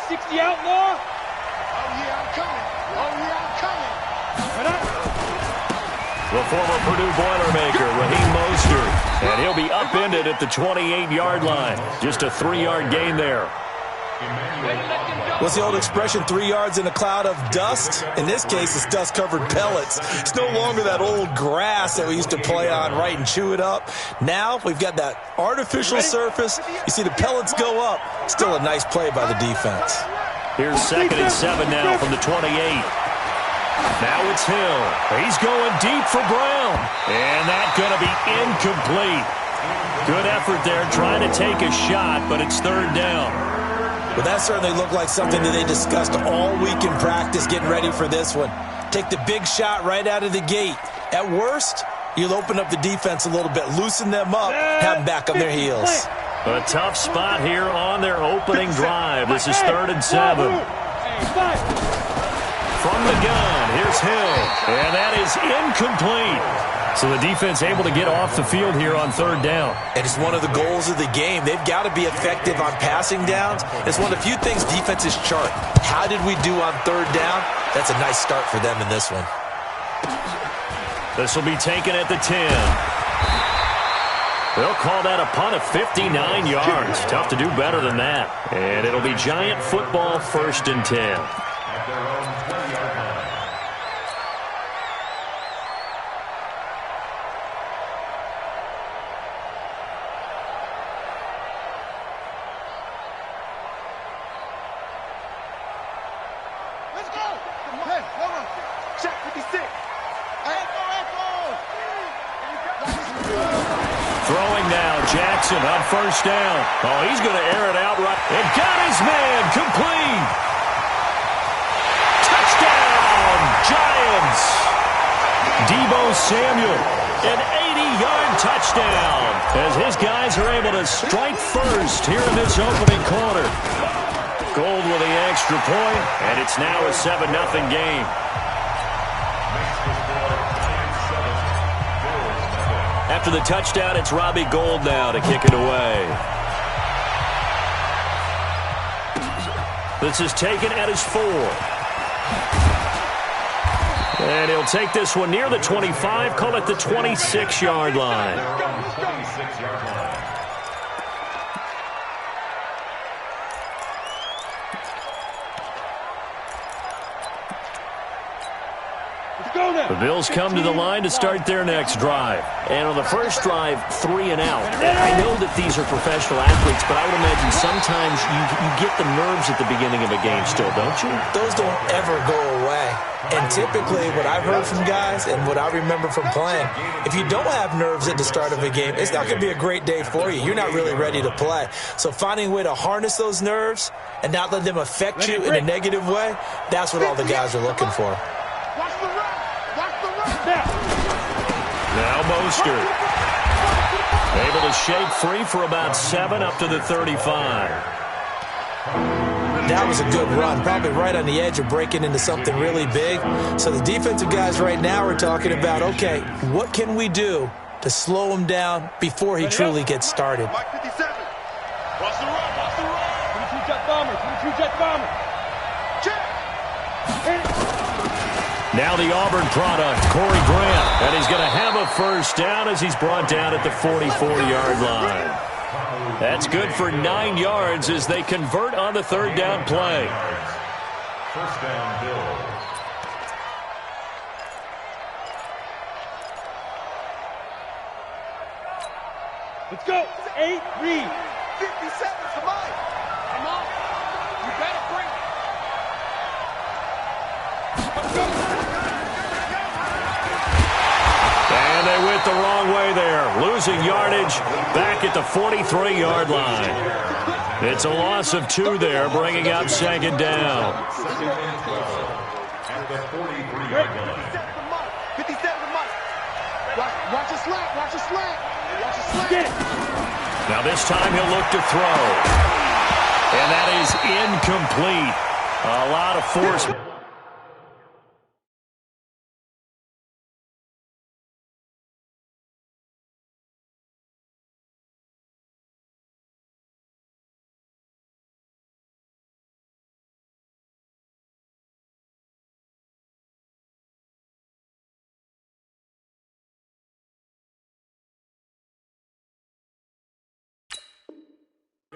360 outlaw. Oh, yeah, I'm coming. Oh, yeah, I'm coming. The former Purdue Boilermaker, Raheem Mostert. And he'll be upended at the 28-yard line. Just a 3-yard gain there. What's the old expression, 3 yards in a cloud of dust? In this case, it's dust-covered pellets. It's no longer that old grass that we used to play on, right, and chew it up. Now we've got that artificial surface. You see the pellets go up. Still a nice play by the defense. Here's 2nd and 7 now from the 28. Now it's Hill. He's going deep for Brown. And that's going to be incomplete. Good effort there trying to take a shot, but it's 3rd down. Well, that certainly looked like something that they discussed all week in practice getting ready for this one. Take the big shot right out of the gate. At worst, you'll open up the defense a little bit, loosen them up, have them back on their heels. A tough spot here on their opening drive. This is 3rd and 7. From the gun, here's Hill. And that is incomplete. So the defense able to get off the field here on 3rd down. And it's one of the goals of the game. They've got to be effective on passing downs. It's one of the few things defenses chart. How did we do on 3rd down? That's a nice start for them in this one. This will be taken at the 10. They'll call that a punt of 59 yards. Tough to do better than that. And it'll be Giant football, 1st and 10. Throwing now, Jackson on 1st down. Oh, he's going to air it out right. And got his man complete. Touchdown, Giants. Deebo Samuel, an 80-yard touchdown. As his guys are able to strike first here in this opening quarter. Gold with the extra point, and it's now a 7-0 game. After the touchdown, it's Robbie Gould now to kick it away. This is taken at his 4. And he'll take this one near the 25, call it the 26-yard line. The Bills come to the line to start their next drive. And on the first drive, 3 and out. I know that these are professional athletes, but I would imagine sometimes you get the nerves at the beginning of a game still, don't you? Those don't ever go away. And typically what I've heard from guys and what I remember from playing, if you don't have nerves at the start of a game, it's not going to be a great day for you. You're not really ready to play. So finding a way to harness those nerves and not let them affect you in a negative way, that's what all the guys are looking for. Now Mostert. Able to shake free for about 7 up to the 35. That was a good run, probably right on the edge of breaking into something really big. So the defensive guys right now are talking about, okay, what can we do to slow him down before he truly gets started? Mike 57. Watch the run, watch the run. 22 jet bomber, 22 jet bomber. Check. Now the Auburn product, Corey Grant. And he's going to have a 1st down as he's brought down at the 44-yard line. That's good for 9 yards as they convert on the 3rd down play. 1st down, Bills. Let's go. 8, read. 50 seconds to mine. Come on. You better bring it. And they went the wrong way there. Losing yardage back at the 43-yard line. It's a loss of 2 there, bringing up 2nd down. At the 43-yard line. 57 to Mike. Watch a slant, watch a slant. Watch a slant. Now this time he'll look to throw. And that is incomplete. A lot of force.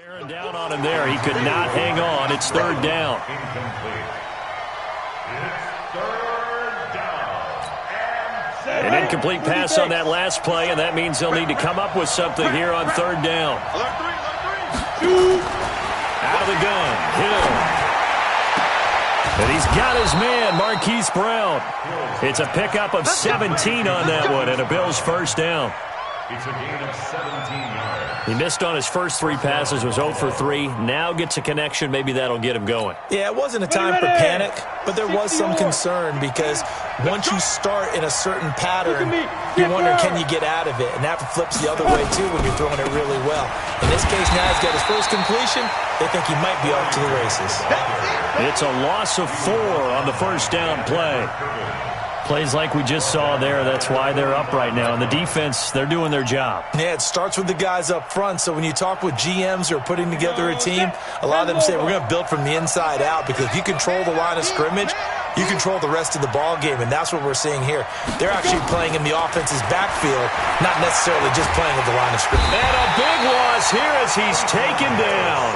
Bearing down on him there. He could not hang on. It's third down. Incomplete. It's third down. An incomplete pass on that last play, and that means they'll need to come up with something here on third down. Out of the gun. Hill. And he's got his man, Marquise Brown. It's a pickup of 17 on that one, and a Bills first down. It's a gain of 17 yards. He missed on his first 3 passes, was 0 for 3. Now gets a connection. Maybe that'll get him going. Yeah, it wasn't a time for panic, but there was some concern because once you start in a certain pattern, you wonder, can you get out of it? And that flips the other way, too, when you're throwing it really well. In this case, now he's got his first completion. They think he might be off to the races. It's a loss of 4 on the first down play. Plays like we just saw there, that's why they're up right now. And the defense, they're doing their job. Yeah, it starts with the guys up front. So when you talk with GMs who are putting together a team, a lot of them say we're going to build from the inside out, because if you control the line of scrimmage, you control the rest of the ball game, and that's what we're seeing here. They're actually playing in the offense's backfield, not necessarily just playing at the line of scrimmage. And a big loss here as he's taken down.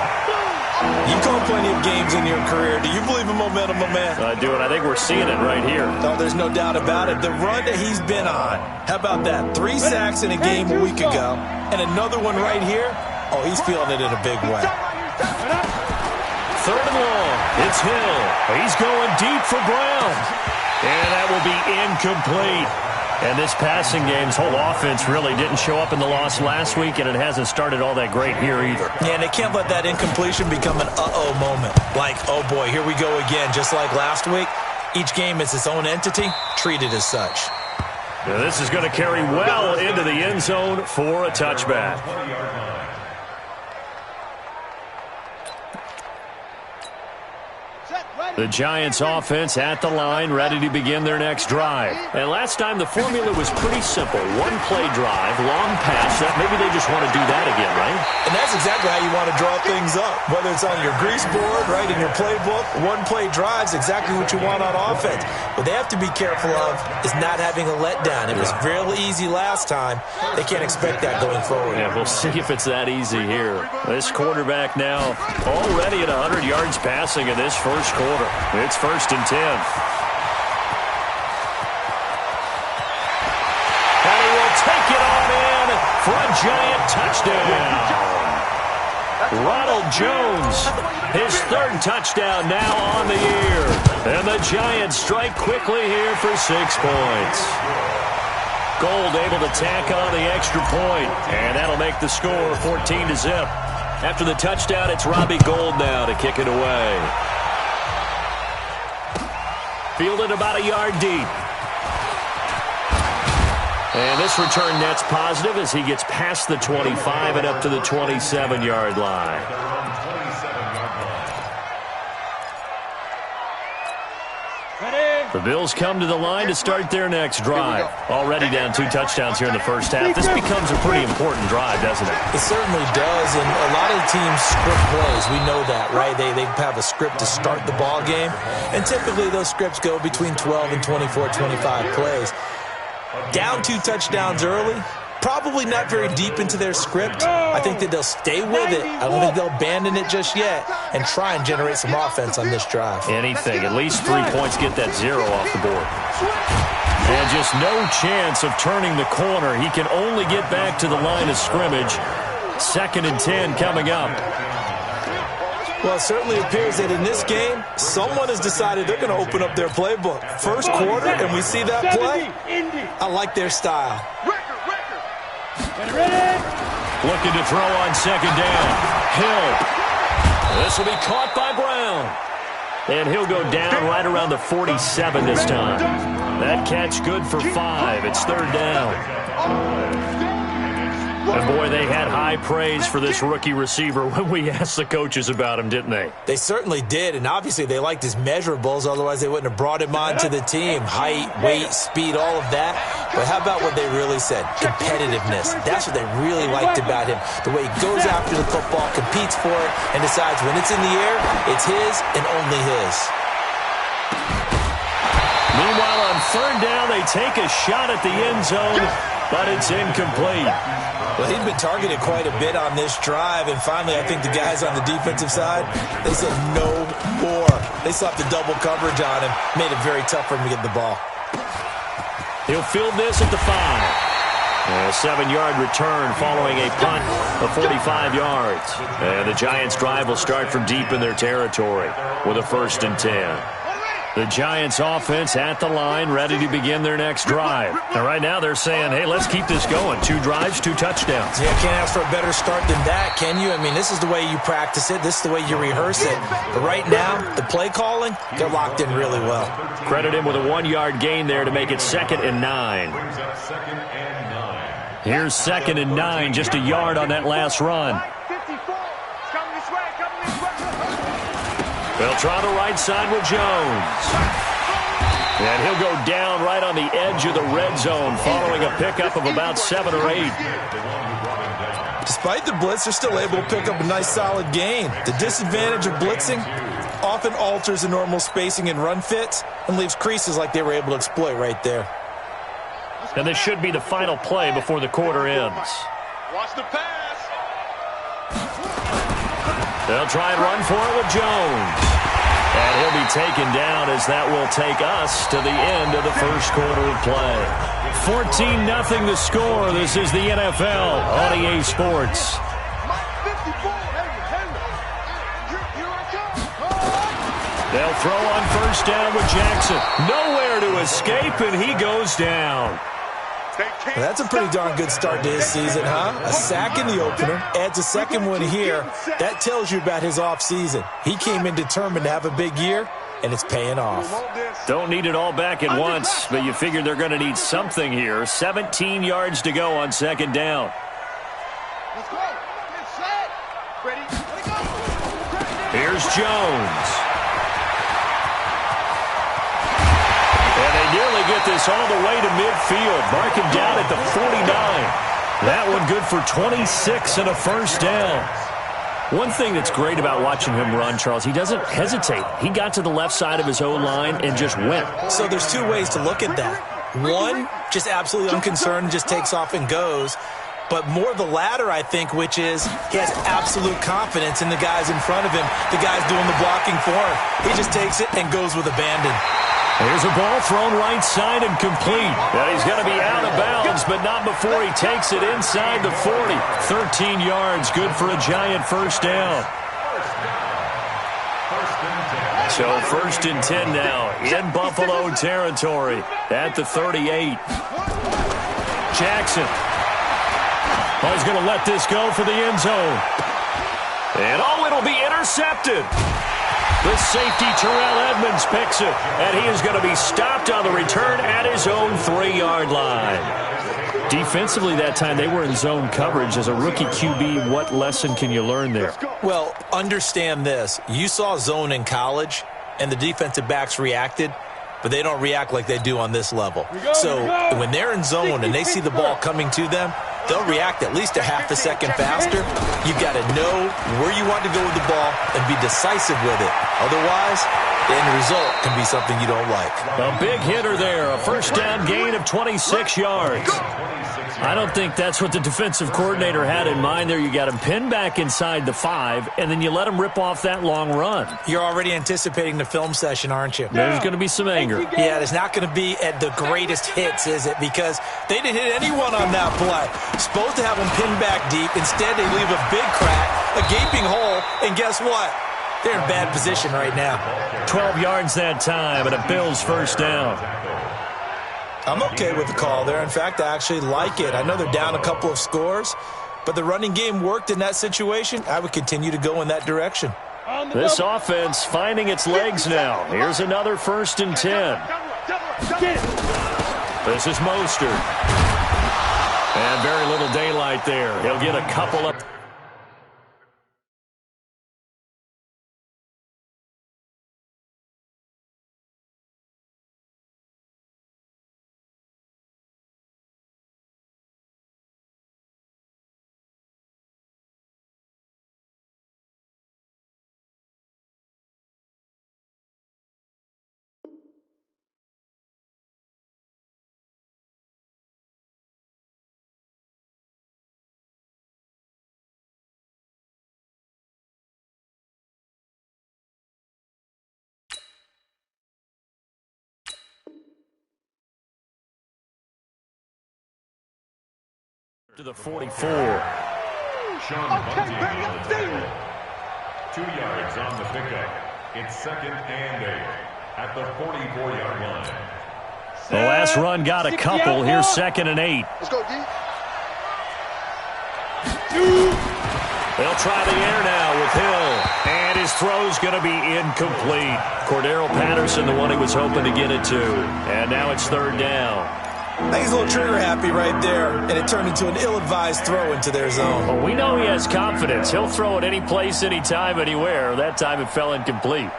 You've called plenty of games in your career. Do you believe in momentum, my man? I do, and I think we're seeing it right here. No, there's no doubt about it. The run that he's been on, how about that? 3 sacks in a game a week ago, and another one right here. Oh, he's feeling it in a big way. Third and long. It's Hill. He's going deep for Brown. And that will be incomplete. And this passing game's whole offense really didn't show up in the loss last week, and it hasn't started all that great here either. Yeah, and they can't let that incompletion become an uh-oh moment. Like, oh boy, here we go again. Just like last week, each game is its own entity, treated as such. Now this is going to carry well into the end zone for a touchback. The Giants offense at the line, ready to begin their next drive. And last time the formula was pretty simple. 1-play drive, long pass. Maybe they just want to do that again, right? And that's exactly how you want to draw things up. Whether it's on your grease board, right, in your playbook, 1-play drive's exactly what you want on offense. What they have to be careful of is not having a letdown. It was real easy last time. They can't expect that going forward. Yeah, we'll see if it's that easy here. This quarterback now already at 100 yards passing in this first quarter. It's 1st and 10. And he will take it on in for a Giant touchdown. Ronald Jones, his 3rd touchdown now on the year. And the Giants strike quickly here for 6 points. Gold able to tack on the extra point, and that'll make the score 14-0. After the touchdown, it's Robbie Gould now to kick it away. Fielded about a yard deep. And this return net's positive as he gets past the 25 and up to the 27-yard line. The Bills come to the line to start their next drive. Already down 2 touchdowns here in the first half. This becomes a pretty important drive, doesn't it? It certainly does, and a lot of the teams script plays. We know that, right? They have a script to start the ball game, and typically those scripts go between 12 and 24, 25 plays. Down 2 touchdowns early, probably not very deep into their script. I think that they'll stay with it. I don't think they'll abandon it just yet and try and generate some offense on this drive. Anything. At least 3 points, get that 0 off the board. And just no chance of turning the corner. He can only get back to the line of scrimmage. 2nd and 10 coming up. Well, it certainly appears that in this game, someone has decided they're going to open up their playbook. First quarter, and we see that play. I like their style. Looking to throw on 2nd down. Hill. This will be caught by Brown. And he'll go down right around the 47 this time. That catch good for 5. It's 3rd down. And boy, they had high praise for this rookie receiver when we asked the coaches about him, didn't they? They certainly did, and obviously they liked his measurables, otherwise they wouldn't have brought him onto the team. Height, weight, speed, all of that. But how about what they really said? Competitiveness. That's what they really liked about him. The way he goes after the football, competes for it, and decides when it's in the air, it's his and only his. Meanwhile, on 3rd down, they take a shot at the end zone, but it's incomplete. Well, he'd been targeted quite a bit on this drive, and finally I think the guys on the defensive side, they said no more. They slapped the double coverage on him, made it very tough for him to get the ball. He'll field this at the 5. A 7-yard return following a punt of 45 yards. And the Giants' drive will start from deep in their territory with a 1st and 10. The Giants' offense at the line, ready to begin their next drive. And right now they're saying, hey, let's keep this going. 2 drives, 2 touchdowns. Yeah, can't ask for a better start than that, can you? I mean, this is the way you practice it. This is the way you rehearse it. But right now, the play calling, they're locked in really well. Credit him with a 1-yard gain there to make it 2nd and 9. Here's 2nd and 9, just a yard on that last run. They'll try the right side with Jones. And he'll go down right on the edge of the red zone following a pickup of about 7 or 8. Despite the blitz, they're still able to pick up a nice solid gain. The disadvantage of blitzing often alters the normal spacing and run fits and leaves creases like they were able to exploit right there. And this should be the final play before the quarter ends. Watch the pass. They'll try and run for it with Jones. And he'll be taken down as that will take us to the end of the first quarter of play. 14-0 the score. This is the NFL on EA Sports. They'll throw on 1st down with Jackson. Nowhere to escape, and he goes down. Well, that's a pretty darn good start to his season, huh? A sack in the opener, adds a 2nd one here. That tells you about his offseason. He came in determined to have a big year, and it's paying off. Don't need it all back at once, but you figure they're going to need something here. 17 yards to go on 2nd down. Let's go. Get set. Ready. Let go. Here's Jones. And they nearly get this all the way to midfield. Mark him down at the 49. That one good for 26 and a 1st down. One thing that's great about watching him run, Charles, he doesn't hesitate. He got to the left side of his O-line and just went. So there's 2 ways to look at that. One, just absolutely unconcerned, just takes off and goes. But more the latter, I think, which is he has absolute confidence in the guys in front of him, the guys doing the blocking for him. He just takes it and goes with abandon. Here's a ball thrown right side and complete. And he's going to be out of bounds, but not before he takes it inside the 40. 13 yards, good for a Giant 1st down. So 1st and 10 now in Buffalo territory at the 38. Jackson. Oh, he's going to let this go for the end zone. And it'll be intercepted. The safety, Terrell Edmonds, picks it, and he is going to be stopped on the return at his own 3-yard line. Defensively that time, they were in zone coverage. As a rookie QB, what lesson can you learn there? Well, understand this. You saw zone in college, and the defensive backs reacted, but they don't react like they do on this level. So when they're in zone and they see the ball coming to them, they'll react at least a half a second faster. You've got to know where you want to go with the ball and be decisive with it. Otherwise, the end result can be something you don't like. A big hitter there, a 1st down gain of 26 yards. I don't think that's what the defensive coordinator had in mind there. You got him pinned back inside the 5, and then you let him rip off that long run. You're already anticipating the film session, aren't you? There's going to be some anger. Yeah, there's not going to be at the greatest hits, is it? Because they didn't hit anyone on that play. Supposed to have him pinned back deep. Instead, they leave a big crack, a gaping hole, and guess what? They're in bad position right now. 12 yards that time, and a Bills 1st down. I'm okay with the call there. In fact, I actually like it. I know they're down a couple of scores, but the running game worked in that situation. I would continue to go in that direction. This offense finding its legs now. Here's another 1st and 10. This is Mostert. And very little daylight there. He'll get a couple of... To the 44. Sean Bunting on the tackle. 2 yards on the pickup. It's 2nd and 8 at the 44-yard line. The last run got a couple. Here's 2nd and 8. Let's go, D. They'll try the air now with Hill. And his throw's going to be incomplete. Cordero Patterson, the one he was hoping to get it to. And now it's 3rd down. I think he's a little trigger happy right there, and it turned into an ill-advised throw into their zone. Well, we know he has confidence. He'll throw it any place, anytime, anywhere. That time it fell incomplete.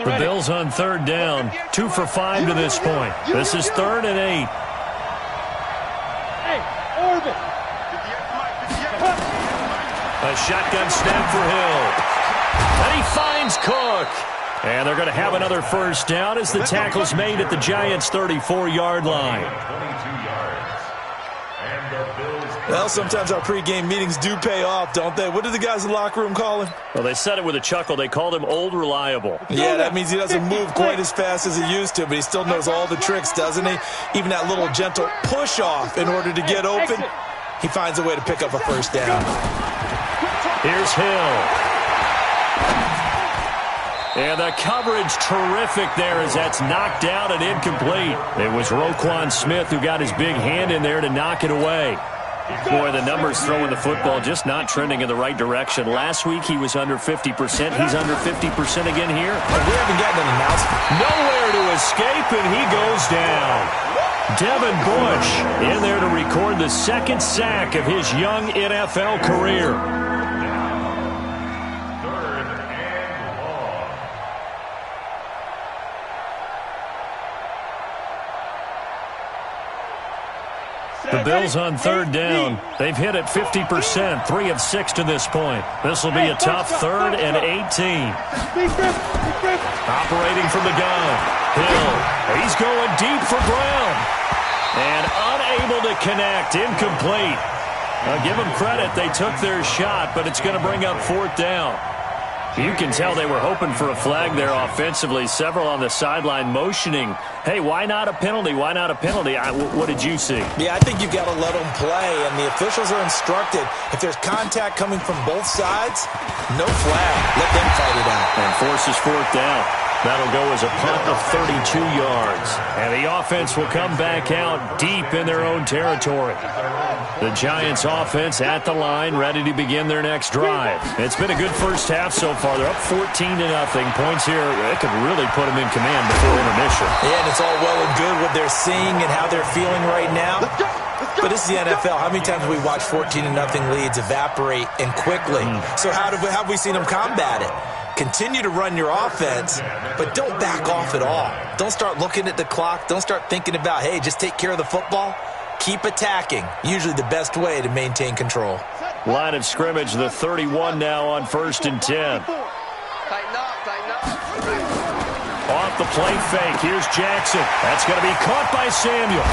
The Bills on 3rd down. 2 for 5 to this point. This is 3rd and 8. Hey, orbit. A shotgun snap for Hill. And he finds Cook. And they're going to have another 1st down as the tackle's made at the Giants' 34-yard line. 22 yards. And the Bills. Well, sometimes our pregame meetings do pay off, don't they? What did the guys in the locker room call him? Well, they said it with a chuckle. They called him Old Reliable. Yeah, that means he doesn't move quite as fast as he used to, but he still knows all the tricks, doesn't he? Even that little gentle push-off in order to get open, he finds a way to pick up a 1st down. Here's Hill. And the coverage terrific there as that's knocked out and incomplete. It was Roquan Smith who got his big hand in there to knock it away. Boy, the numbers throwing the football just not trending in the right direction. Last week he was under 50%. He's under 50% again here. And we haven't gotten an announcement. Nowhere to escape, and he goes down. Devin Bush in there to record the 2nd sack of his young NFL career. The Bills on 3rd down. They've hit it 50%, 3 of 6 to this point. This will be a tough 3rd and 18. Operating from the gun. Hill. He's going deep for Brown. And unable to connect. Incomplete. Give them credit. They took their shot, but it's going to bring up 4th down. You can tell they were hoping for a flag there offensively. Several on the sideline motioning. Hey, why not a penalty? Why not a penalty? What did you see? Yeah, I think you've got to let them play, and the officials are instructed. If there's contact coming from both sides, no flag. Let them fight it out. And forces 4th down. That'll go as a punt of 32 yards. And the offense will come back out deep in their own territory. The Giants offense at the line, ready to begin their next drive. It's been a good first half so far. They're up 14-0. Points here, it could really put them in command before intermission. Yeah, and it's all well and good what they're seeing and how they're feeling right now. But this is the NFL. How many times have we watched 14-0 leads evaporate and quickly? So how have we seen them combat it? Continue to run your offense, but don't back off at all. Don't start looking at the clock. Don't start thinking about, hey, just take care of the football. Keep attacking. Usually the best way to maintain control. Line of scrimmage, the 31 now on 1st and 10. Tighten up, tighten up. Off the play fake. Here's Jackson. That's going to be caught by Samuel.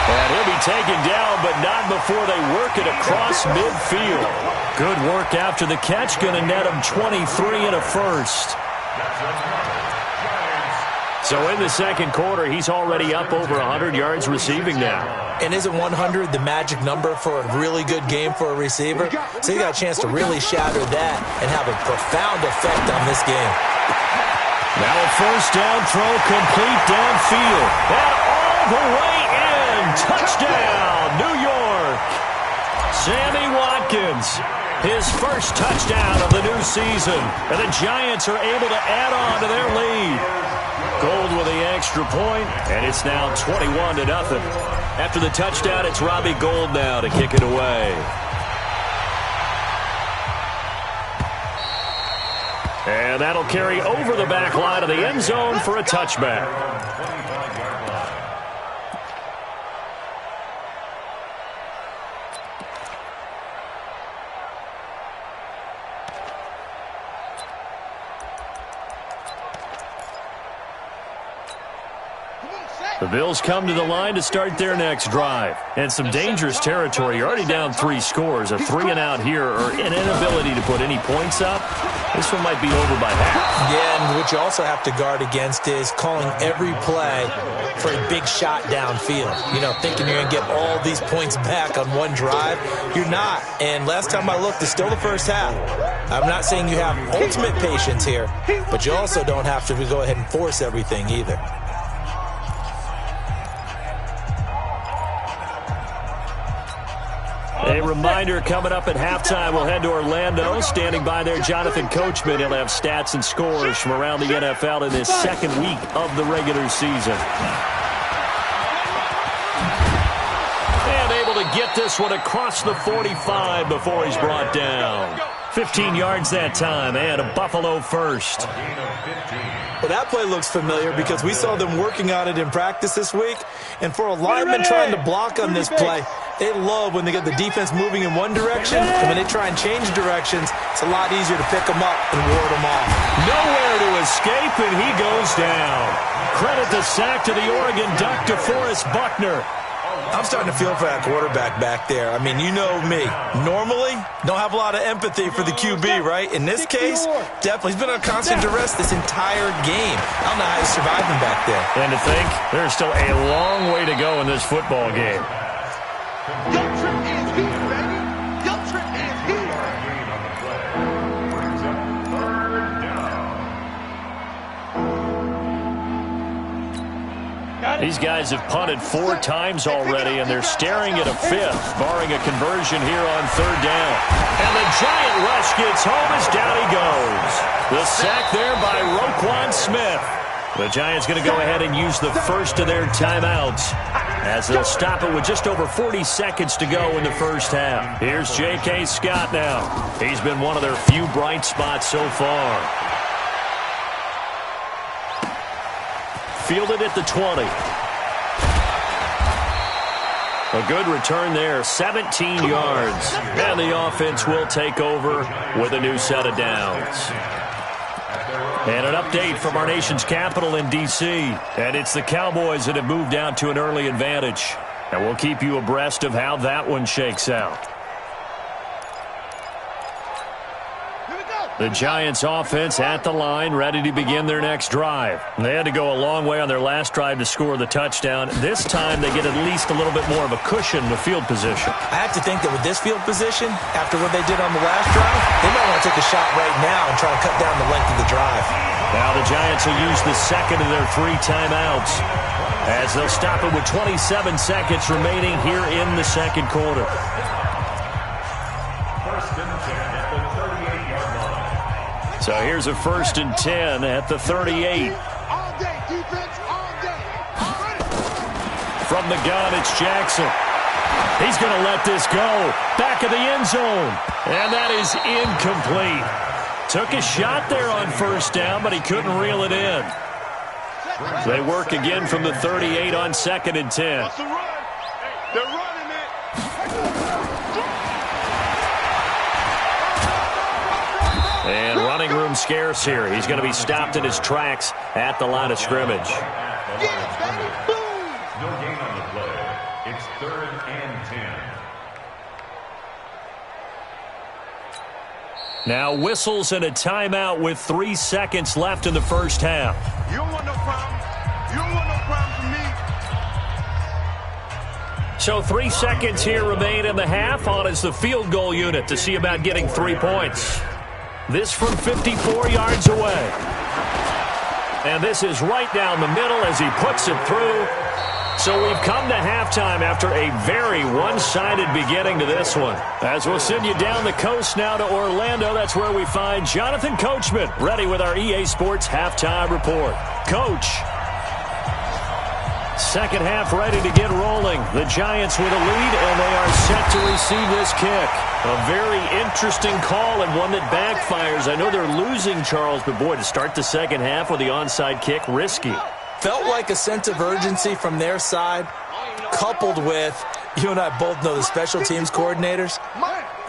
And he'll be taken down, but not before they work it across midfield. Good work after the catch. Going to net him 23 and a 1st. So in the 2nd quarter, he's already up over 100 yards receiving now. And isn't 100 the magic number for a really good game for a receiver? So you got a chance to really shatter that and have a profound effect on this game. Now a 1st down throw, complete downfield. And all the way in. Touchdown, New York. Sammy Watkins, his 1st touchdown of the new season. And the Giants are able to add on to their lead. Gold with the extra point, and it's now 21-0. After the touchdown, it's Robbie Gould now to kick it away. And that'll carry over the back line of the end zone for a touchback. Come on, set. The Bills come to the line to start their next drive. And some dangerous territory. You're already down 3 scores. A 3-and-out here or an inability to put any points up. This one might be over by half. Yeah, and what you also have to guard against is calling every play for a big shot downfield. You know, thinking you're going to get all these points back on one drive. You're not. And last time I looked, it's still the first half. I'm not saying you have ultimate patience here, but you also don't have to go ahead and force everything either. A reminder coming up at halftime. We'll head to Orlando. Standing by there, Jonathan Coachman. He'll have stats and scores from around the NFL in this second week of the regular season. And able to get this one across the 45 before he's brought down. 15 yards that time, and a Buffalo first. Well, that play looks familiar because we saw them working on it in practice this week. And for a lineman trying to block on this play, they love when they get the defense moving in one direction, and when they try and change directions, it's a lot easier to pick them up and ward them off. Nowhere to escape, and he goes down. Credit the sack to the Oregon Duck, DeForest Buckner. I'm starting to feel for that quarterback back there. I mean, you know me. Normally, don't have a lot of empathy for the QB, right? In this case, definitely. He's been on constant duress this entire game. I don't know how he's surviving back there. And to think, there's still a long way to go in this football game. Your trip is here, baby. Your trip is here. Gain on the play brings up 3rd down. These guys have punted 4 times already, and they're staring at a 5th, barring a conversion here on 3rd down. And the giant rush gets home as down he goes. The sack there by Roquan Smith. The Giants going to go ahead and use the first of their timeouts as they'll stop it with just over 40 seconds to go in the first half. Here's J.K. Scott now. He's been one of their few bright spots so far. Fielded at the 20. A good return there, 17 yards. And the offense will take over with a new set of downs. And an update from our nation's capital in D.C. And it's the Cowboys that have moved down to an early advantage. And we'll keep you abreast of how that one shakes out. The Giants offense at the line, ready to begin their next drive. They had to go a long way on their last drive to score the touchdown. This time they get at least a little bit more of a cushion to field position. I have to think that with this field position, after what they did on the last drive, they might want to take a shot right now and try to cut down the length of the drive. Now the Giants will use the second of their 3 timeouts as they'll stop it with 27 seconds remaining here in the second quarter. So here's a 1st and 10 at the 38. All day, defense, all day. From the gun, it's Jackson. He's going to let this go. Back of the end zone. And that is incomplete. Took a shot there on 1st down, but he couldn't reel it in. So they work again from the 38 on 2nd and 10. What's the run? They're running it. And running room scarce here. He's going to be stopped in his tracks at the line of scrimmage. Get it, baby. Boom. No gain on the play. It's 3rd and 10. Now whistles and a timeout with 3 seconds left in the first half. You don't want no problem. You don't want no problem from me. So 3 seconds here remain in the half. On is the field goal unit to see about getting 3 points. This from 54 yards away. And this is right down the middle as he puts it through. So we've come to halftime after a very one-sided beginning to this one. As we'll send you down the coast now to Orlando, that's where we find Jonathan Coachman, ready with our EA Sports Halftime Report. Coach. Second half ready to get rolling. The Giants with a lead, and they are set to receive this kick. A very interesting call and one that backfires. I know they're losing, Charles, but boy, to start the second half with the onside kick, risky. Felt like a sense of urgency from their side, coupled with, you and I both know the special teams coordinaters.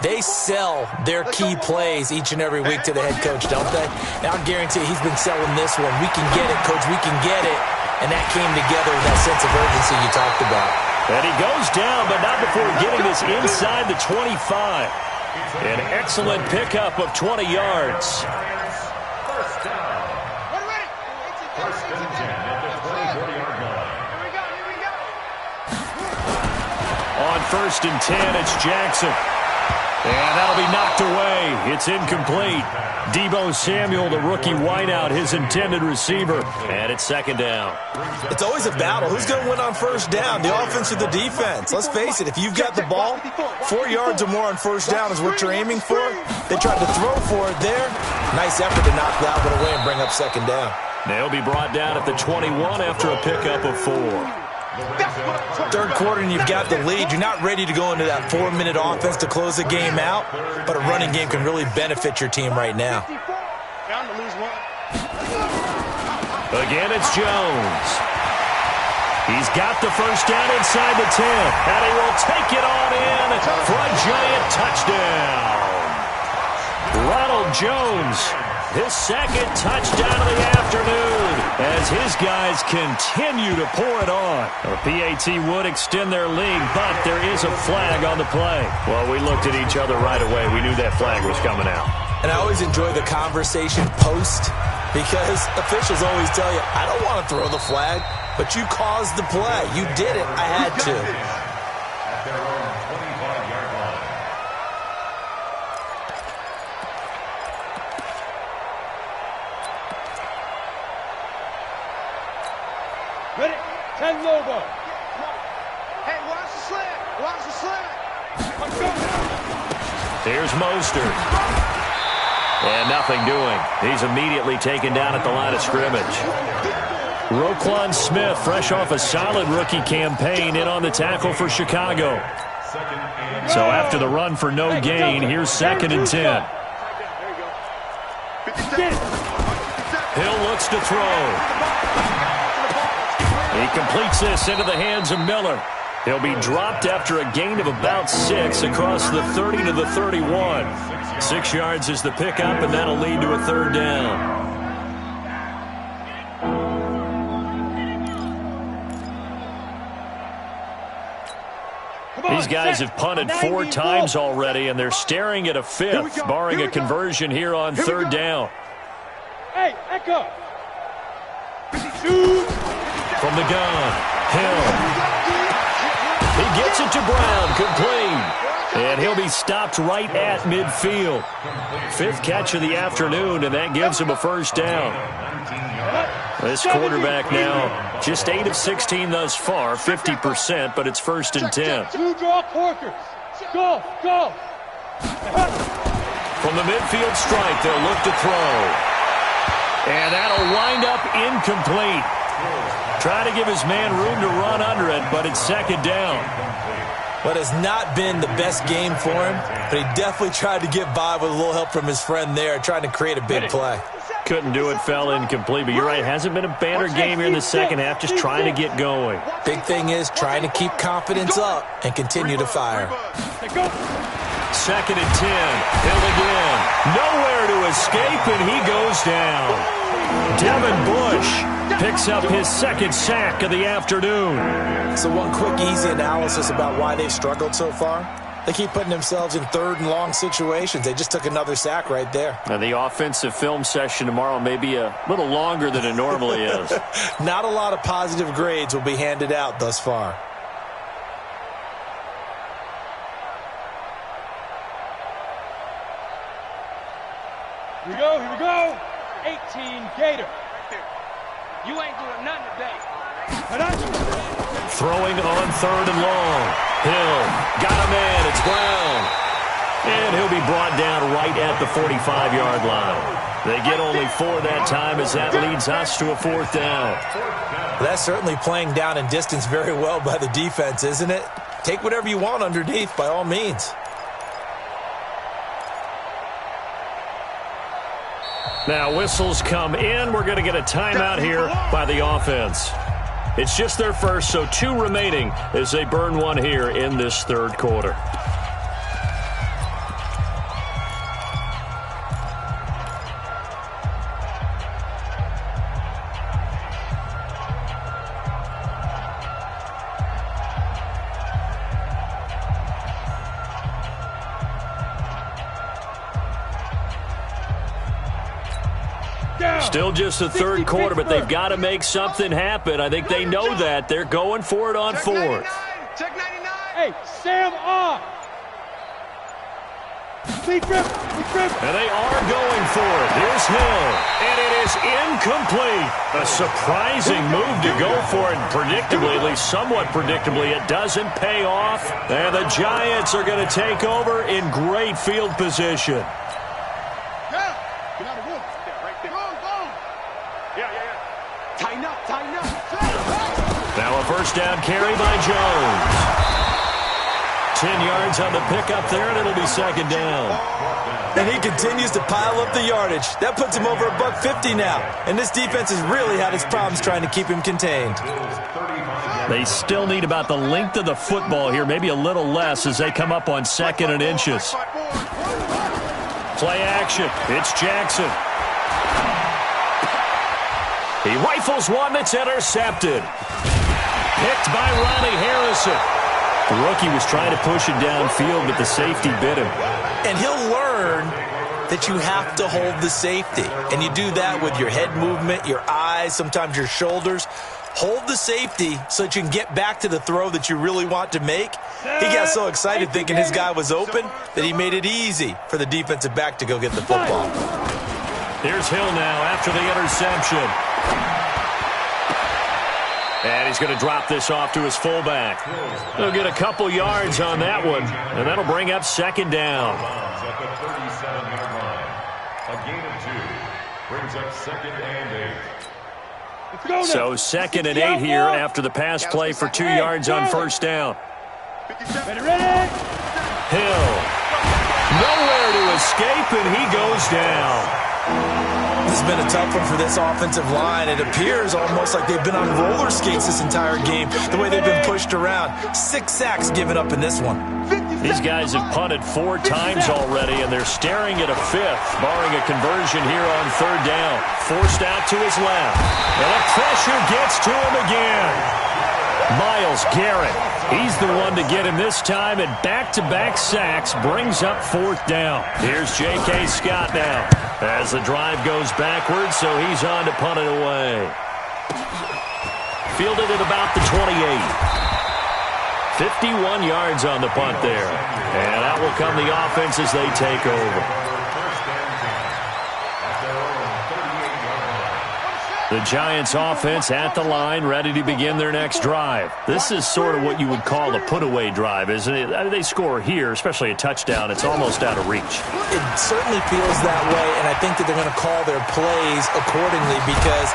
They sell their key plays each and every week to the head coach, don't they? And I'll guarantee he's been selling this one. We can get it, coach. We can get it. And that came together with that sense of urgency you talked about. And he goes down, but not before getting this inside the 25. An excellent pickup of 20 yards. First down. First and 10 at the 24-yard line. On first and 10, it's Jackson. And that'll be knocked away. It's incomplete. Deebo Samuel, the rookie wideout, his intended receiver. And it's second down. It's always a battle. Who's going to win on first down, the offense or the defense? Let's face it, if you've got the ball, 4 yards or more on first down is what you're aiming for. They tried to throw for it there. Nice effort to knock that one away and bring up second down. They'll be brought down at the 21 after a pickup of 4. Third quarter and you've got the lead. You're not ready to go into that 4-minute offense to close the game out, but a running game can really benefit your team right now. Again, it's Jones. He's got the first down inside the 10, and he will take it on in for a giant touchdown. Ronald Jones, his second touchdown of the afternoon, as his guys continue to pour it on. The PAT would extend their lead, but there is a flag on the play. Well, we looked at each other right away. We knew that flag was coming out. And I always enjoy the conversation post, because officials always tell you, I don't want to throw the flag, but you caused the play. You did it. I had to. At their own 25-yard line. Ready? 10 Lobo. Hey, watch the slant. Watch the slant. Let's go. Here's Mostert. And nothing doing. He's immediately taken down at the line of scrimmage. Roquan Smith, fresh off a solid rookie campaign, in on the tackle for Chicago. So after the run for no gain, here's second and 10. Hill looks to throw. He completes this into the hands of Miller. He'll be dropped after a gain of about 6 across the 30 to the 31. 6 yards is the pickup, and that'll lead to a third down. These guys have punted 4 times already, and they're staring at a 5th, barring a conversion here on third down. Hey, Echo. Shoot. From the gun, Hill. He gets it to Brown, complete. And he'll be stopped right at midfield. 5th catch of the afternoon, and that gives him a first down. This quarterback now, just 8 of 16 thus far, 50%, but it's first and 10. 2 draw Corkers. Go, go. From the midfield strike, they'll look to throw. And that'll wind up incomplete. Try to give his man room to run under it, but it's second down. What has not been the best game for him, but he definitely tried to get by with a little help from his friend there, trying to create a big play. Couldn't do it, fell incomplete, but you're right, hasn't been a banner game here in the second half, just trying to get going. Big thing is trying to keep confidence up and continue to fire. Second and 10, Hill again. Nowhere to escape, and he goes down. Devin Bush picks up his second sack of the afternoon. So one quick, easy analysis about why they've struggled so far. They keep putting themselves in third and long situations. They just took another sack right there. And the offensive film session tomorrow may be a little longer than it normally is. Not a lot of positive grades will be handed out thus far. Here we go, here we go. 18 Gator. You ain't doing nothing today. Throwing on third and long. Hill got a man. It's Brown. And he'll be brought down right at the 45-yard line. They get only 4 that time, as that leads us to a fourth down. That's certainly playing down in distance very well by the defense, isn't it? Take whatever you want underneath, by all means. Now whistles come in. We're going to get a timeout here by the offense. It's just their first, so 2 remaining as they burn one here in this third quarter. Still just the third quarter, but they've got to make something happen. I think they know that. They're going for it on fourth. Check 99. Hey, Sam off. Lead grip. And they are going for it. Here's Hill. And it is incomplete. A surprising move to go for it. Predictably, at least somewhat predictably, it doesn't pay off. And the Giants are going to take over in great field position. Now a first down carry by Jones. 10 yards on the pickup there, and it'll be second down. And he continues to pile up the yardage. That puts him over $150 now. And this defense has really had its problems trying to keep him contained. They still need about the length of the football here, maybe a little less as they come up on 2nd and inches. Play action. It's Jackson. He rifles one that's intercepted. Picked by Ronnie Harrison. The rookie was trying to push it downfield, but the safety bit him. And he'll learn that you have to hold the safety. And you do that with your head movement, your eyes, sometimes your shoulders. Hold the safety so that you can get back to the throw that you really want to make. He got so excited thinking his guy was open that he made it easy for the defensive back to go get the football. Here's Hill now after the interception. And he's going to drop this off to his fullback. He'll get a couple yards on that one, and that'll bring up second down. At the 37-yard line. A gain of 2 brings up 2nd and 8. So 2nd and 8 here after the pass play for 2 yards on first down. Ready? Hill. Nowhere to escape, and he goes down. This has been a tough one for this offensive line. It appears almost like they've been on roller skates this entire game, the way they've been pushed around. 6 sacks given up in this one. These guys have punted 4 times already, and they're staring at a 5th, barring a conversion here on 3rd down. Forced out to his left. And the pressure gets to him again. Myles Garrett, he's the one to get him this time, and back-to-back sacks brings up 4th down. Here's J.K. Scott now as the drive goes backwards, so he's on to punt it away. Fielded at about the 28. 51 yards on the punt there. And out will come the offense as they take over. The Giants offense at the line, ready to begin their next drive. This is sort of what you would call a put-away drive, isn't it? I mean, they score here, especially a touchdown. It's almost out of reach. It certainly feels that way, and I think that they're going to call their plays accordingly because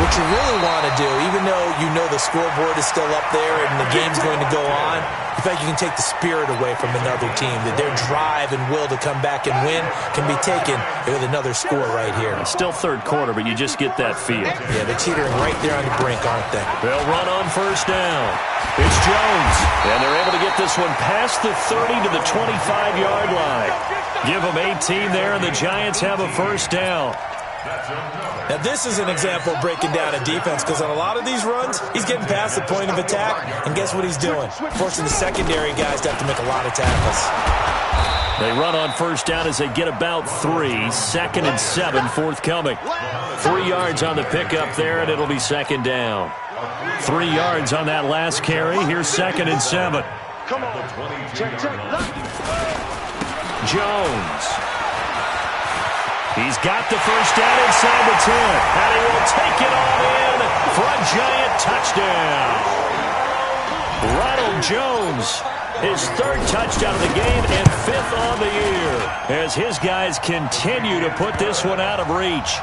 what you really want to do, even though you know the scoreboard is still up there and the game's going to go on, in fact, you can take the spirit away from another team, that their drive and will to come back and win can be taken with another score right here. It's still third quarter, but you just get that feel. Yeah, they're teetering right there on the brink, aren't they? They'll run on first down. It's Jones, and they're able to get this one past the 30 to the 25-yard line. Give them 18 there, and the Giants have a first down. Now, this is an example of breaking down a defense because on a lot of these runs, he's getting past the point of attack, and guess what he's doing? Forcing the secondary guys to have to make a lot of tackles. They run on first down as they get about 3. 2nd and 7 forthcoming. 3 yards on the pickup there, and it'll be second down. 3 yards on that last carry. Here's 2nd and 7. Come on. Check. Jones. He's got the first down inside the 10, and he will take it on in for a Giant touchdown. Ronald Jones, his 3rd touchdown of the game and 5th on the year, as his guys continue to put this one out of reach.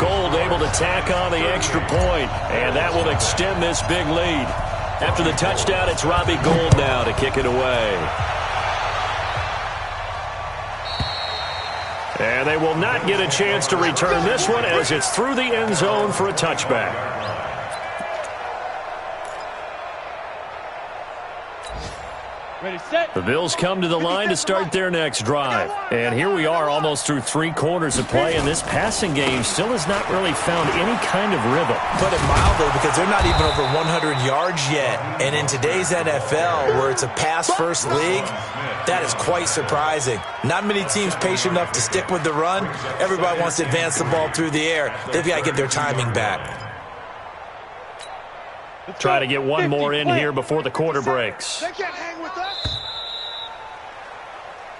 Gold able to tack on the extra point, and that will extend this big lead. After the touchdown, it's Robbie Gould now to kick it away. And they will not get a chance to return this one as it's through the end zone for a touchback. Ready, set. The Bills come to the line to start their next drive. And here we are almost through 3 quarters of play, and this passing game still has not really found any kind of rhythm. Put it mildly, because they're not even over 100 yards yet. And in today's NFL, where it's a pass-first league, that is quite surprising. Not many teams patient enough to stick with the run. Everybody wants to advance the ball through the air. They've got to get their timing back. Try to get one more in here before the quarter breaks. They can't hang with us.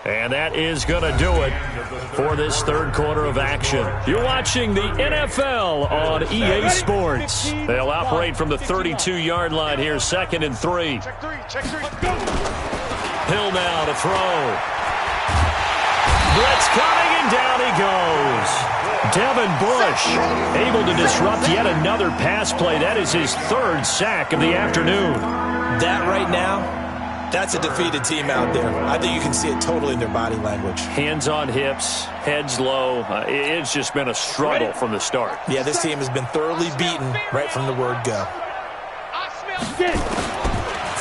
And that is going to do it for this third quarter of action. You're watching the NFL on EA Sports. They'll operate from the 32-yard line here, 2nd and 3. Check three. Hill now to throw. Blitz coming, and down he goes. Devin Bush able to disrupt yet another pass play. That is his 3rd sack of the afternoon. That right now, that's a defeated team out there. I think you can see it totally in their body language. Hands on hips, heads low. It's just been a struggle from the start. Yeah, this team has been thoroughly beaten right from the word go.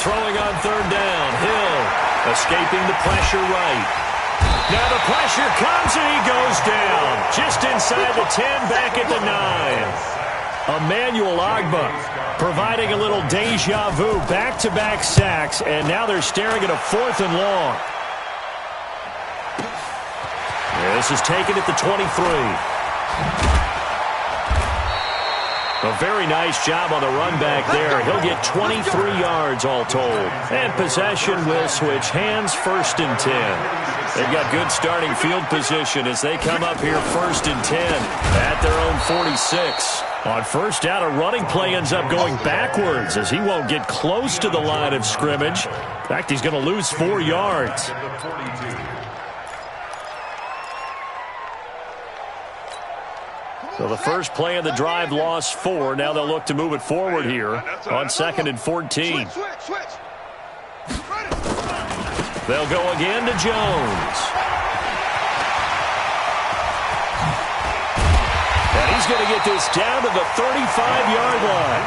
Throwing on 3rd down. Hill escaping the pressure right. Now the pressure comes and he goes down. Just inside the 10, back at the 9. Emmanuel Ogbah providing a little deja vu. Back-to-back sacks, and now they're staring at a 4th and long. This is taken at the 23. A very nice job on the run back there. He'll get 23 yards all told. And possession will switch hands, 1st and 10. They've got good starting field position as they come up here 1st and 10 at their own 46. On 1st down, a running play ends up going backwards as he won't get close to the line of scrimmage. In fact, he's going to lose 4 yards. So the first play of the drive lost 4. Now they'll look to move it forward here on 2nd and 14. They'll go again to Jones. And he's going to get this down to the 35-yard line.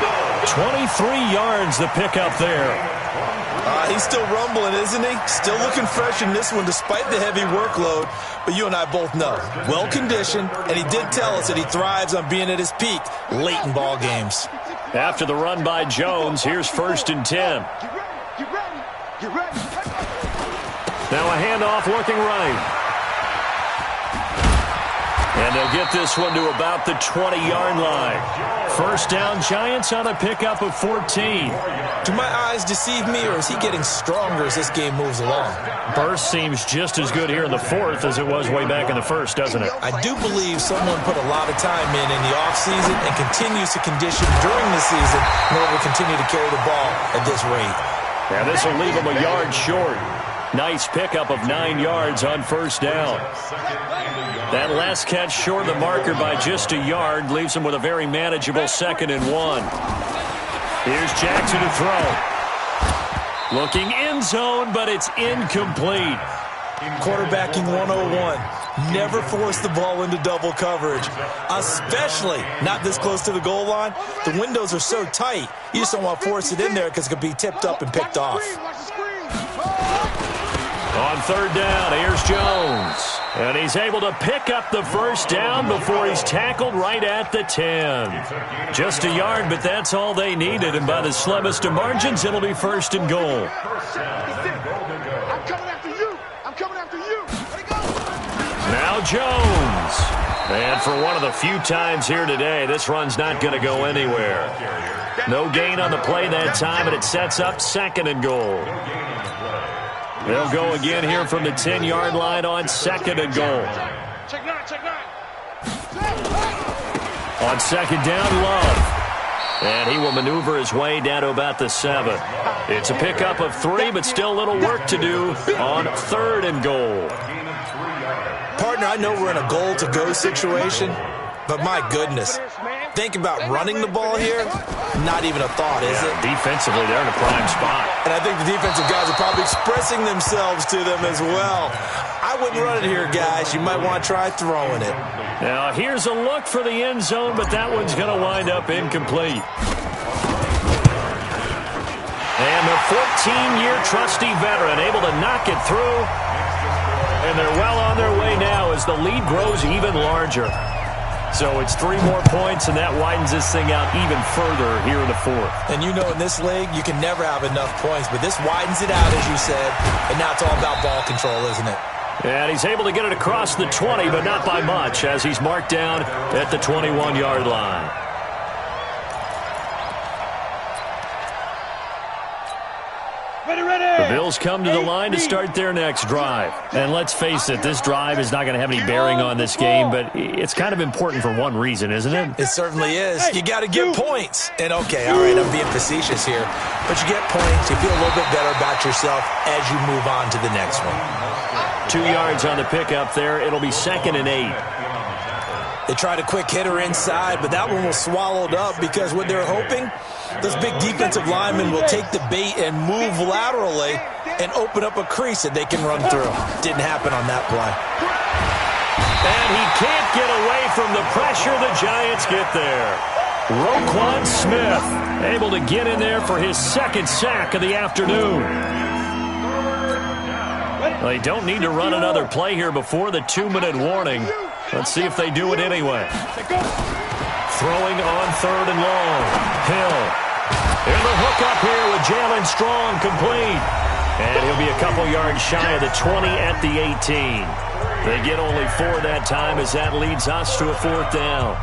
23 yards the pickup there. He's still rumbling, isn't he? Still looking fresh in this one despite the heavy workload. But you and I both know, well-conditioned, and he did tell us that he thrives on being at his peak late in ball games. After the run by Jones, here's 1st and 10. Get ready. Now a handoff looking right. And they'll get this one to about the 20-yard line. 1st down, Giants on a pickup of 14. Do my eyes deceive me, or is he getting stronger as this game moves along? Burst seems just as good here in the 4th as it was way back in the 1st, doesn't it? I do believe someone put a lot of time in the offseason and continues to condition during the season in order to continue to carry the ball at this rate. Now this will leave him a yard short. Nice pickup of 9 yards on 1st down. That last catch short of the marker by just a yard leaves him with a very manageable 2nd and 1. Here's Jackson to throw. Looking end zone, but it's incomplete. Quarterbacking 101. Never force the ball into double coverage, especially not this close to the goal line. The windows are so tight, you just don't want to force it in there because it could be tipped up and picked off. On 3rd down, here's Jones. And he's able to pick up the 1st down before he's tackled right at the 10. Just a yard, but that's all they needed. And by the slimmest of margins, it'll be 1st and goal. I'm coming after you. I'm coming after you. Now Jones. And for one of the few times here today, this run's not going to go anywhere. No gain on the play that time, and it sets up 2nd and goal. They'll go again here from the 10-yard line on 2nd and goal. Check nine. On 2nd down, Love. And he will maneuver his way down to about the 7. It's a pickup of 3, but still a little work to do on 3rd and goal. Partner, I know we're in a goal-to-go situation, but my goodness. Think about running the ball here, not even a thought, is it? Defensively, they're in a prime spot. And I think the defensive guys are probably expressing themselves to them as well. I wouldn't run it here, guys. You might want to try throwing it. Now, here's a look for the end zone, but that one's going to wind up incomplete. And the 14-year trusty veteran able to knock it through. And they're well on their way now as the lead grows even larger. So it's 3 more points, and that widens this thing out even further here in the fourth. And you know in this league, you can never have enough points, but this widens it out, as you said, and now it's all about ball control, isn't it? And he's able to get it across the 20, but not by much, as he's marked down at the 21-yard line. The Bills come to the line to start their next drive. And let's face it, this drive is not going to have any bearing on this game, but it's kind of important for one reason, isn't it? It certainly is. You got to get points. And okay, all right, I'm being facetious here, but you get points, you feel a little bit better about yourself as you move on to the next one. 2 yards on the pickup there. It'll be 2nd and 8. They tried a quick hitter inside, but that one was swallowed up because what they're hoping, those big defensive linemen will take the bait and move laterally and open up a crease that they can run through. Didn't happen on that play. And he can't get away from the pressure. The Giants get there. Roquan Smith able to get in there for his 2nd sack of the afternoon. They don't need to run another play here before the 2-minute warning. Let's see if they do it anyway. Throwing on 3rd and long. Hill. And the hook up here with Jalen Strong complete. And he'll be a couple yards shy of the 20 at the 18. They get only 4 that time as that leads us to a 4th down.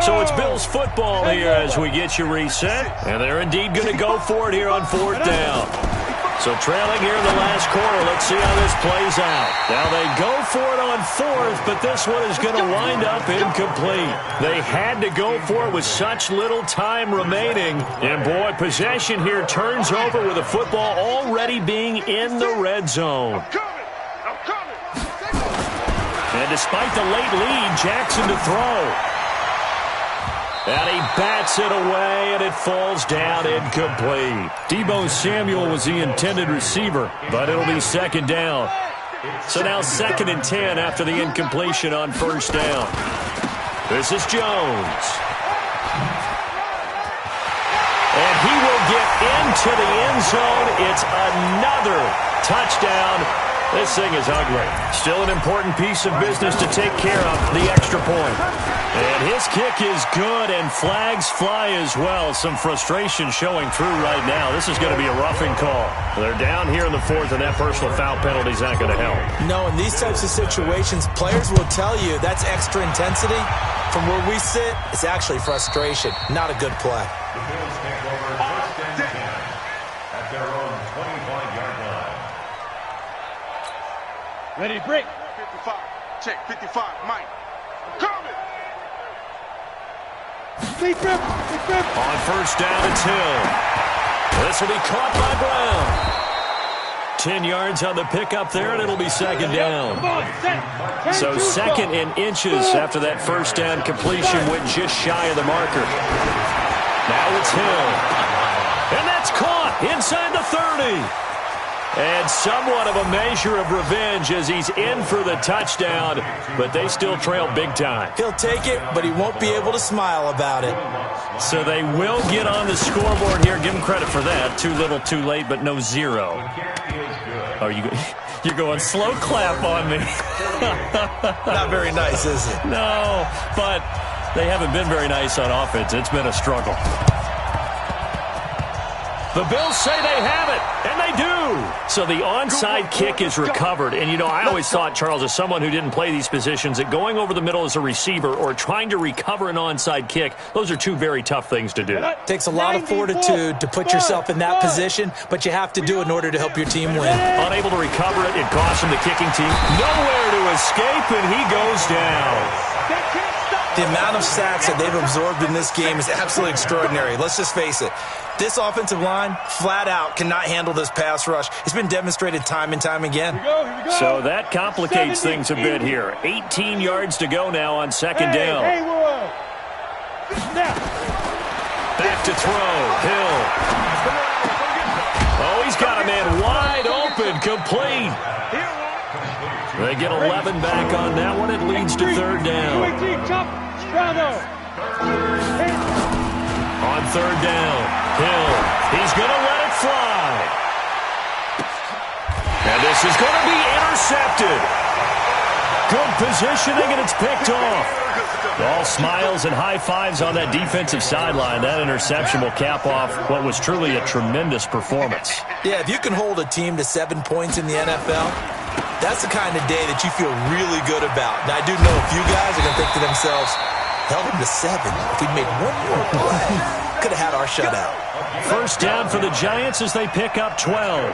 So it's Bills football here as we get you reset. And they're indeed going to go for it here on 4th down. So trailing here in the last quarter, let's see how this plays out. Now they go for it on 4th, but this one is going to wind up incomplete. They had to go for it with such little time remaining. And boy, possession here turns over with the football already being in the red zone. And despite the late lead, Jackson to throw. And he bats it away, and it falls down incomplete. Deebo Samuel was the intended receiver, but it'll be 2nd down. So now 2nd and 10 after the incompletion on 1st down. This is Jones. And he will get into the end zone. It's another touchdown. This thing is ugly. Still an important piece of business to take care of, the extra point. And his kick is good, and flags fly as well. Some frustration showing through right now. This is going to be a roughing call. They're down here in the 4th, and that personal foul penalty is not going to help. No, in these types of situations, players will tell you that's extra intensity. From where we sit, it's actually frustration. Not a good play. The Bills take over 1st and 10 at their own 25-yard line. Ready, break. 55. Check, 55. Mike. Coming. Deep rip. On 1st down, it's Hill. This will be caught by Brown. 10 yards on the pickup there, and it'll be 2nd down. So 2nd in inches after that 1st down completion went just shy of the marker. Now it's Hill. And that's caught inside the 30. And somewhat of a measure of revenge as he's in for the touchdown, but they still trail big time. He'll take it, but he won't be able to smile about it. So they will get on the scoreboard here. Give him credit for that. Too little, too late, but no 0. Oh, you're going slow clap on me. Not very nice, is it? No, but they haven't been very nice on offense. It's been a struggle. The Bills say they have it, and they do. So the onside kick is recovered. And, you know, I always thought, Charles, as someone who didn't play these positions, that going over the middle as a receiver or trying to recover an onside kick, those are 2 very tough things to do. It takes a lot of fortitude to put yourself in that position, but you have to do it in order to help your team win. Unable to recover it, it costs him the kicking team. Nowhere to escape, and he goes down. The amount of sacks that they've absorbed in this game is absolutely extraordinary. Let's just face it. This offensive line, flat out, cannot handle this pass rush. It's been demonstrated time and time again. Here we go. So that complicates things a bit here. 18 yards to go now on 2nd down. Back to throw. Hill. Oh, he's got a man wide open, complete. They get 11 back on that one. It leads to 3rd down. Bravo. On third down, Hill. He's going to let it fly. And this is going to be intercepted. Good positioning, and it's picked off. All smiles and high fives on that defensive sideline. That interception will cap off what was truly a tremendous performance. Yeah, if you can hold a team to 7 points in the NFL, that's the kind of day that you feel really good about. Now, I do know a few guys are going to think to themselves, held them to 7. If we'd made one more play, could have had our shutout. First down for the Giants as they pick up 12.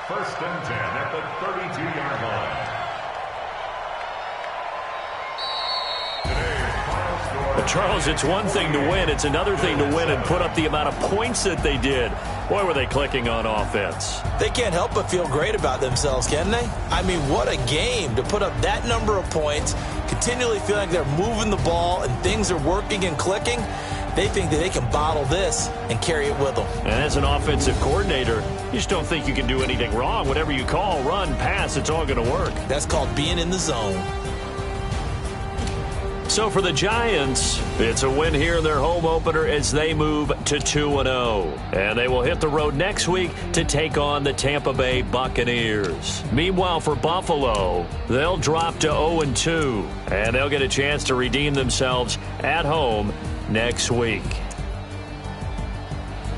First and 10 at the 32-yard line. But Charles, it's one thing to win. It's another thing to win and put up the amount of points that they did. Boy, were they clicking on offense. They can't help but feel great about themselves, can they? I mean, what a game to put up that number of points, continually feeling like they're moving the ball and things are working and clicking. They think that they can bottle this and carry it with them. And as an offensive coordinator, you just don't think you can do anything wrong. Whatever you call, run, pass, it's all going to work. That's called being in the zone. So for the Giants, it's a win here in their home opener as they move to 2-0. And they will hit the road next week to take on the Tampa Bay Buccaneers. Meanwhile, for Buffalo, they'll drop to 0-2. And they'll get a chance to redeem themselves at home next week.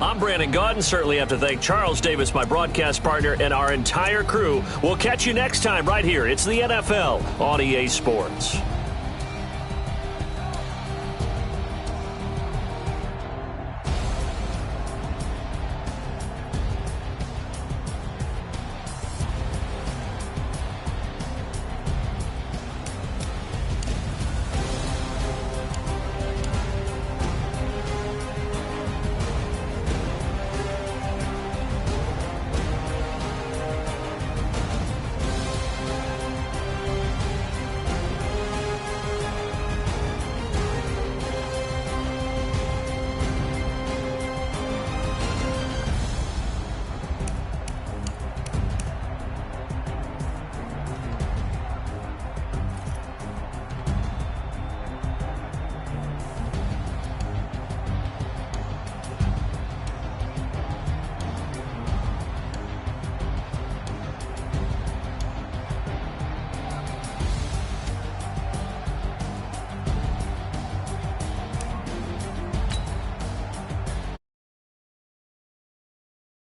I'm Brandon Gaudin. Certainly have to thank Charles Davis, my broadcast partner, and our entire crew. We'll catch you next time right here. It's the NFL on EA Sports.